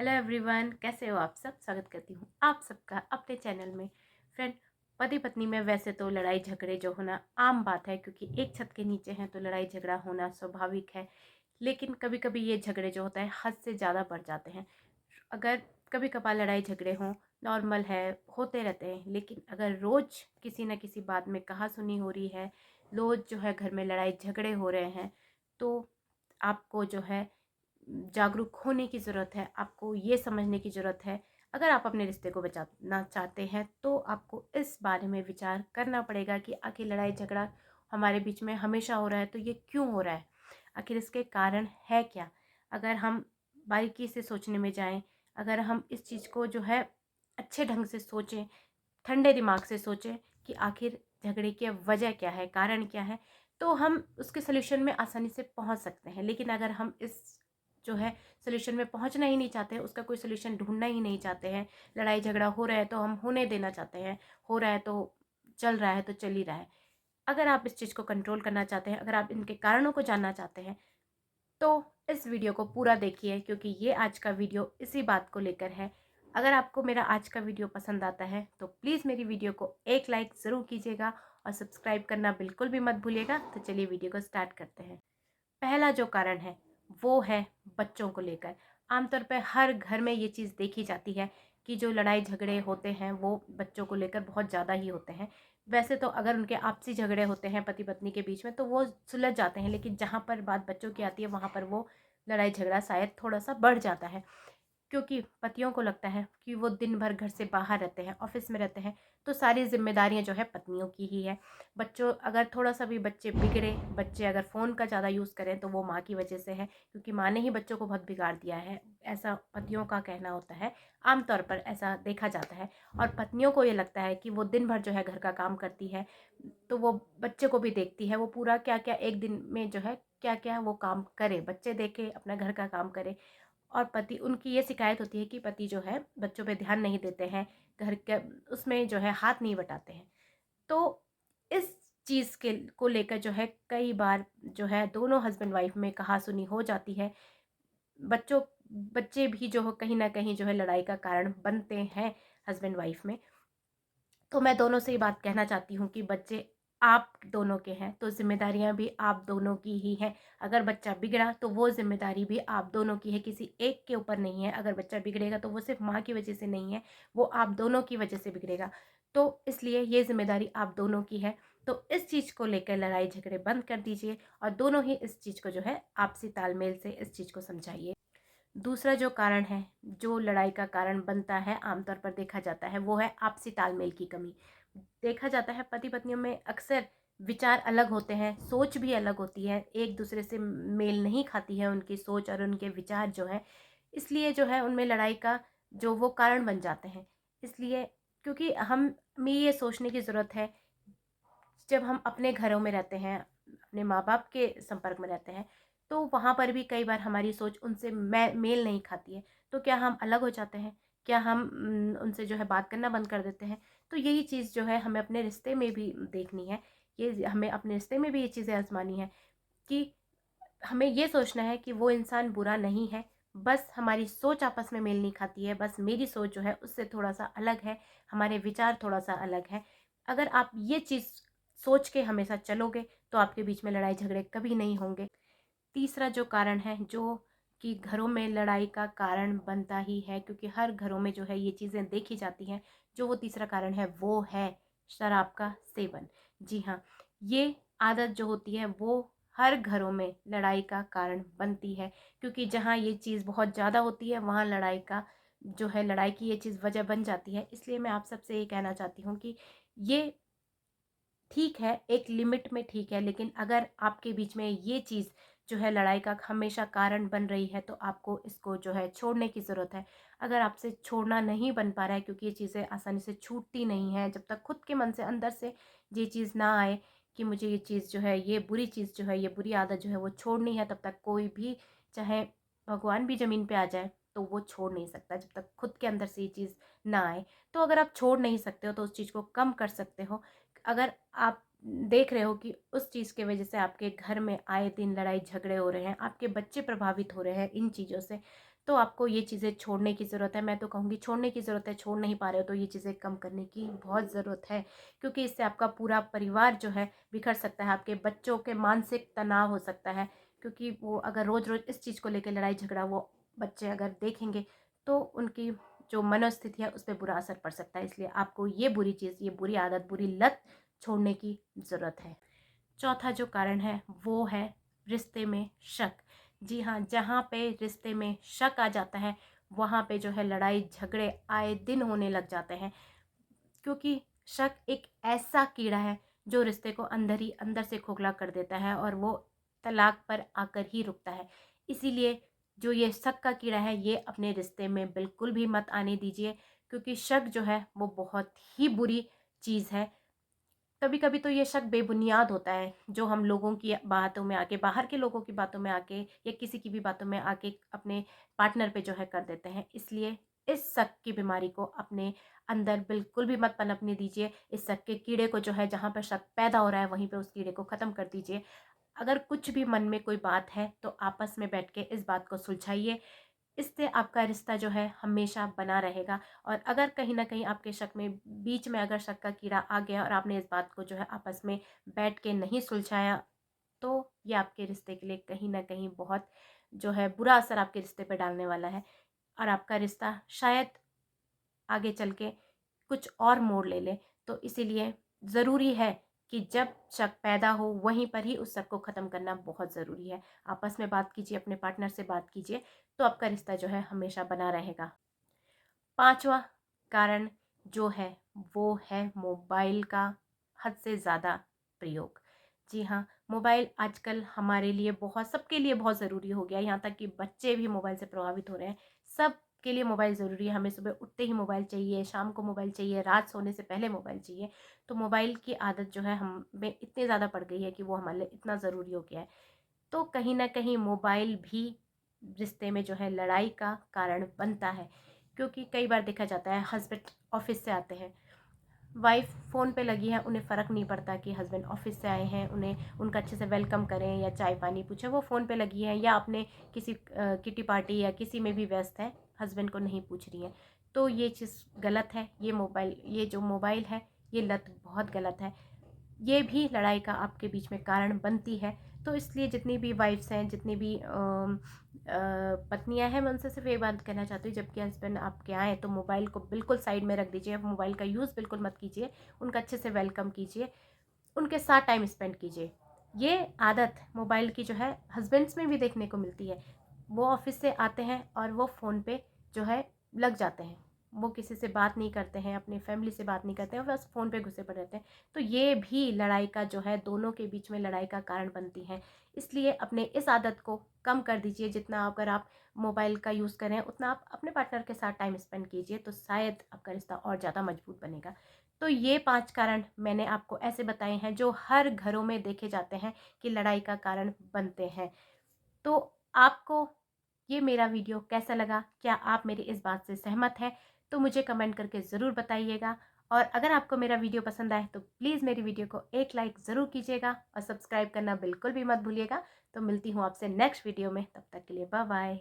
Hello everyone, कैसे हो आप सब। स्वागत करती हूँ आप सबका अपने चैनल में। फ्रेंड, पति पत्नी में वैसे तो लड़ाई झगड़े जो होना आम बात है, क्योंकि एक छत के नीचे हैं तो लड़ाई झगड़ा होना स्वाभाविक है। लेकिन कभी कभी ये झगड़े जो होता है हद से ज़्यादा बढ़ जाते हैं। अगर कभी कभार लड़ाई झगड़े हों, नॉर्मल है, होते रहते हैं। लेकिन अगर रोज़ किसी न किसी बात में कहासुनी हो रही है, रोज़ जो है घर में लड़ाई झगड़े हो रहे हैं, तो आपको जो है जागरूक होने की ज़रूरत है। आपको ये समझने की ज़रूरत है, अगर आप अपने रिश्ते को बचाना चाहते हैं तो आपको इस बारे में विचार करना पड़ेगा कि आखिर लड़ाई झगड़ा हमारे बीच में हमेशा हो रहा है तो ये क्यों हो रहा है, आखिर इसके कारण है क्या। अगर हम बारीकी से सोचने में जाएं, अगर हम इस चीज़ को जो है अच्छे ढंग से सोचें, ठंडे दिमाग से सोचें कि आखिर झगड़े की वजह क्या है, कारण क्या है, तो हम उसके सलूशन में आसानी से पहुंच सकते हैं। लेकिन अगर हम इस जो है सलूशन में पहुंचना ही नहीं चाहते हैं, उसका कोई सलूशन ढूंढना ही नहीं चाहते हैं, लड़ाई झगड़ा हो रहा है तो हम होने देना चाहते हैं, हो रहा है तो चल रहा है तो चल ही रहा है। अगर आप इस चीज़ को कंट्रोल करना चाहते हैं, अगर आप इनके कारणों को जानना चाहते हैं, तो इस वीडियो को पूरा देखिए, क्योंकि ये आज का वीडियो इसी बात को लेकर है। अगर आपको मेरा आज का वीडियो पसंद आता है तो प्लीज़ मेरी वीडियो को एक लाइक ज़रूर कीजिएगा और सब्सक्राइब करना बिल्कुल भी मत भूलिएगा। तो चलिए वीडियो को स्टार्ट करते हैं। पहला जो कारण है वो है बच्चों को लेकर। आमतौर पर हर घर में ये चीज़ देखी जाती है कि जो लड़ाई झगड़े होते हैं वो बच्चों को लेकर बहुत ज़्यादा ही होते हैं। वैसे तो अगर उनके आपसी झगड़े होते हैं पति पत्नी के बीच में तो वो सुलझ जाते हैं, लेकिन जहाँ पर बात बच्चों की आती है वहाँ पर वो लड़ाई झगड़ा शायद थोड़ा सा बढ़ जाता है। क्योंकि पतियों को लगता है कि वो दिन भर घर से बाहर रहते हैं, ऑफिस में रहते हैं, तो सारी जिम्मेदारियां जो है पत्नियों की ही है। बच्चों अगर थोड़ा सा भी बच्चे बिगड़े, बच्चे अगर फ़ोन का ज़्यादा यूज़ करें तो वो माँ की वजह से है, क्योंकि माँ ने ही बच्चों को बहुत बिगाड़ दिया है, ऐसा पतियों का कहना होता है। आमतौर पर ऐसा देखा जाता है। और पत्नियों को ये लगता है कि वो दिन भर जो है घर का काम करती है, तो वो बच्चे को भी देखती है, वो पूरा क्या क्या एक दिन में जो है क्या क्या वो काम करे, बच्चे देखे, अपना घर का काम करे। और पति, उनकी ये शिकायत होती है कि पति जो है बच्चों पे ध्यान नहीं देते हैं, घर के उसमें जो है हाथ नहीं बटाते हैं। तो इस चीज़ के को लेकर जो है कई बार जो है दोनों हस्बैंड वाइफ में कहासुनी हो जाती है। बच्चों बच्चे भी जो हो कहीं ना कहीं जो है लड़ाई का कारण बनते हैं हस्बैंड वाइफ में। तो मैं दोनों से ये बात कहना चाहती हूँ कि बच्चे आप दोनों के हैं तो जिम्मेदारियां भी आप दोनों की ही हैं। अगर बच्चा बिगड़ा तो वो जिम्मेदारी भी आप दोनों की है, किसी एक के ऊपर नहीं है। अगर बच्चा बिगड़ेगा तो वो सिर्फ माँ की वजह से नहीं है, वो आप दोनों की वजह से बिगड़ेगा। तो इसलिए ये जिम्मेदारी आप दोनों की है। तो इस चीज़ को लेकर लड़ाई झगड़े बंद कर दीजिए और दोनों ही इस चीज़ को जो है आपसी तालमेल से इस चीज़ को समझाइए। दूसरा जो कारण है, जो लड़ाई का कारण बनता है, आमतौर पर देखा जाता है, वो है आपसी तालमेल की कमी। देखा जाता है पति पत्नियों में अक्सर विचार अलग होते हैं, सोच भी अलग होती है, एक दूसरे से मेल नहीं खाती है उनकी सोच और उनके विचार जो है। इसलिए जो है उनमें लड़ाई का जो वो कारण बन जाते हैं। इसलिए क्योंकि हमें ये सोचने की ज़रूरत है, जब हम अपने घरों में रहते हैं, अपने माँ बाप के संपर्क में रहते हैं, तो वहाँ पर भी कई बार हमारी सोच उनसे मेल नहीं खाती है। तो क्या हम अलग हो जाते हैं? क्या हम उनसे जो है बात करना बंद कर देते हैं? तो यही चीज़ जो है हमें अपने रिश्ते में भी देखनी है। ये हमें अपने रिश्ते में भी ये चीज़ें आजमानी है कि हमें ये सोचना है कि वो इंसान बुरा नहीं है, बस हमारी सोच आपस में मेल नहीं खाती है, बस मेरी सोच जो है उससे थोड़ा सा अलग है, हमारे विचार थोड़ा सा अलग है। अगर आप ये चीज़ सोच के हमेशा चलोगे तो आपके बीच में लड़ाई झगड़े कभी नहीं होंगे। तीसरा जो कारण है, जो कि घरों में लड़ाई का कारण बनता ही है, क्योंकि हर घरों में जो है ये चीज़ें देखी जाती हैं, जो वो तीसरा कारण है वो है शराब का सेवन। जी हाँ, ये आदत जो होती है वो हर घरों में लड़ाई का कारण बनती है, क्योंकि जहाँ ये चीज़ बहुत ज़्यादा होती है वहाँ लड़ाई का जो है लड़ाई की ये चीज़ वजह बन जाती है। इसलिए मैं आप सबसे ये कहना चाहती हूँ कि ये ठीक है, एक लिमिट में ठीक है, लेकिन अगर आपके बीच में ये चीज़ जो है लड़ाई का हमेशा कारण बन रही है तो आपको इसको जो है छोड़ने की ज़रूरत है। अगर आपसे छोड़ना नहीं बन पा रहा है, क्योंकि ये चीज़ें आसानी से छूटती नहीं हैं, जब तक खुद के मन से अंदर से ये चीज़ ना आए कि मुझे ये चीज़ जो है, ये बुरी चीज़ जो है, ये बुरी आदत जो है वो छोड़नी है, तब तक कोई भी, चाहे भगवान भी ज़मीन पे आ जाए तो वो छोड़ नहीं सकता जब तक खुद के अंदर से ये चीज़ ना आए। तो अगर आप छोड़ नहीं सकते हो तो उस चीज़ को कम कर सकते हो। अगर आप देख रहे हो कि उस चीज़ की वजह से आपके घर में आए दिन लड़ाई झगड़े हो रहे हैं, आपके बच्चे प्रभावित हो रहे हैं इन चीज़ों से, तो आपको ये चीज़ें छोड़ने की ज़रूरत है। मैं तो कहूँगी छोड़ने की ज़रूरत है, छोड़ नहीं पा रहे हो तो ये चीज़ें कम करने की बहुत ज़रूरत है, क्योंकि इससे आपका पूरा परिवार जो है बिखर सकता है, आपके बच्चों के मानसिक तनाव हो सकता है, क्योंकि वो अगर रोज़-रोज़ इस चीज़ को लेकर लड़ाई झगड़ा वो बच्चे अगर देखेंगे तो उनकी जो मनोस्थिति है उस पर बुरा असर पड़ सकता है। इसलिए आपको ये बुरी चीज़, ये बुरी आदत, बुरी लत छोड़ने की ज़रूरत है। चौथा जो कारण है वो है रिश्ते में शक। जी हाँ, जहाँ पे रिश्ते में शक आ जाता है वहाँ पे जो है लड़ाई झगड़े आए दिन होने लग जाते हैं, क्योंकि शक एक ऐसा कीड़ा है जो रिश्ते को अंदर ही अंदर से खोखला कर देता है और वो तलाक पर आकर ही रुकता है। इसीलिए जो ये शक का कीड़ा है ये अपने रिश्ते में बिल्कुल भी मत आने दीजिए, क्योंकि शक जो है वो बहुत ही बुरी चीज़ है। कभी कभी तो ये शक बेबुनियाद होता है, जो हम लोगों की बातों में आके, बाहर के लोगों की बातों में आके या किसी की भी बातों में आके अपने पार्टनर पे जो है कर देते हैं। इसलिए इस शक की बीमारी को अपने अंदर बिल्कुल भी मत पनपने दीजिए। इस शक के कीड़े को जो है, जहाँ पर शक पैदा हो रहा है वहीं पे उस कीड़े को ख़त्म कर दीजिए। अगर कुछ भी मन में कोई बात है तो आपस में बैठ के इस बात को सुलझाइए। इससे आपका रिश्ता जो है हमेशा बना रहेगा। और अगर कहीं न कहीं आपके शक में, बीच में अगर शक का कीड़ा आ गया और आपने इस बात को जो है आपस में बैठ के नहीं सुलझाया, तो ये आपके रिश्ते के लिए कहीं न कहीं बहुत जो है बुरा असर आपके रिश्ते पे डालने वाला है और आपका रिश्ता शायद आगे चल के कुछ और मोड़ ले ले। तो इसीलिए ज़रूरी है कि जब शक पैदा हो वहीं पर ही उस शक को ख़त्म करना बहुत ज़रूरी है। आपस में बात कीजिए, अपने पार्टनर से बात कीजिए, तो आपका रिश्ता जो है हमेशा बना रहेगा। पाँचवाँ कारण जो है वो है मोबाइल का हद से ज़्यादा प्रयोग। जी हाँ, मोबाइल आजकल हमारे लिए बहुत, सबके लिए बहुत ज़रूरी हो गया है, यहाँ तक कि बच्चे भी मोबाइल से प्रभावित हो रहे हैं। सबके लिए मोबाइल ज़रूरी है, हमें सुबह उठते ही मोबाइल चाहिए, शाम को मोबाइल चाहिए, रात सोने से पहले मोबाइल चाहिए। तो मोबाइल की आदत जो है हम में इतनी ज़्यादा पड़ गई है कि वो हमारे लिए इतना ज़रूरी हो गया है। तो कहीं न कहीं मोबाइल भी रिश्ते में जो है लड़ाई का कारण बनता है, क्योंकि कई बार देखा जाता है हस्बैंड ऑफिस से आते हैं, वाइफ फ़ोन पे लगी है, उन्हें फ़र्क नहीं पड़ता कि हस्बैंड ऑफिस से आए हैं, उन्हें उनका अच्छे से वेलकम करें या चाय पानी पूछें, वो फ़ोन पे लगी है या अपने किसी किटी पार्टी या किसी में भी व्यस्त है, हस्बैंड को नहीं पूछ रही हैं। तो ये चीज़ गलत है। ये जो मोबाइल है ये लत बहुत गलत है। ये भी लड़ाई का आपके बीच में कारण बनती है। तो इसलिए जितनी भी वाइफ्स हैं, जितनी भी पत्नियां हैं, मैं उनसे सिर्फ ये बात कहना चाहती हूँ, जबकि हस्बैंड आपके आएँ तो मोबाइल को बिल्कुल साइड में रख दीजिए, मोबाइल का यूज़ बिल्कुल मत कीजिए, उनका अच्छे से वेलकम कीजिए, उनके साथ टाइम स्पेंड कीजिए। ये आदत मोबाइल की जो है हस्बैंड्स में भी देखने को मिलती है। वो ऑफिस से आते हैं और वो फ़ोन पे जो है लग जाते हैं, वो किसी से बात नहीं करते हैं, अपनी फैमिली से बात नहीं करते हैं, बस फ़ोन पे घुसे पड़े रहते हैं। तो ये भी लड़ाई का जो है, दोनों के बीच में लड़ाई का कारण बनती हैं। इसलिए अपने इस आदत को कम कर दीजिए। जितना अगर आप मोबाइल का यूज़ करें उतना आप अपने पार्टनर के साथ टाइम स्पेंड कीजिए, तो शायद आपका रिश्ता और ज़्यादा मजबूत बनेगा। तो ये 5 कारण मैंने आपको ऐसे बताए हैं जो हर घरों में देखे जाते हैं कि लड़ाई का कारण बनते हैं। तो आपको ये मेरा वीडियो कैसा लगा? क्या आप मेरी इस बात से सहमत हैं? तो मुझे कमेंट करके ज़रूर बताइएगा। और अगर आपको मेरा वीडियो पसंद आए तो प्लीज़ मेरी वीडियो को एक लाइक ज़रूर कीजिएगा और सब्सक्राइब करना बिल्कुल भी मत भूलिएगा। तो मिलती हूँ आपसे नेक्स्ट वीडियो में, तब तक के लिए बाय बाय।